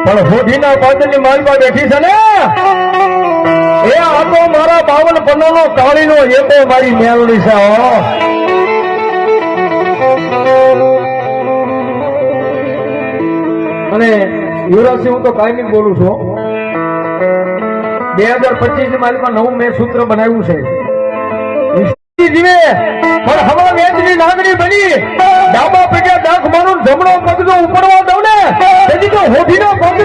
પણ હોઠીના પાદરની માલમાં બેઠી છે ને એ આ તો મારા 52 પન્નાનો કાળીનો એકો મારી મેળડી છે હો. અને યુવરાજસિંહ હું તો કાયમી બોલું છું 2025 ની માલિકમાં નવું મેં સૂત્ર બનાવ્યું છે જીવે પણ હવા વેચની નાગણી બની ડાબા પગે દાખ મારું જમણો પગ જો ઉપડવા દઉં ને તેથી તો હોઠીના પગ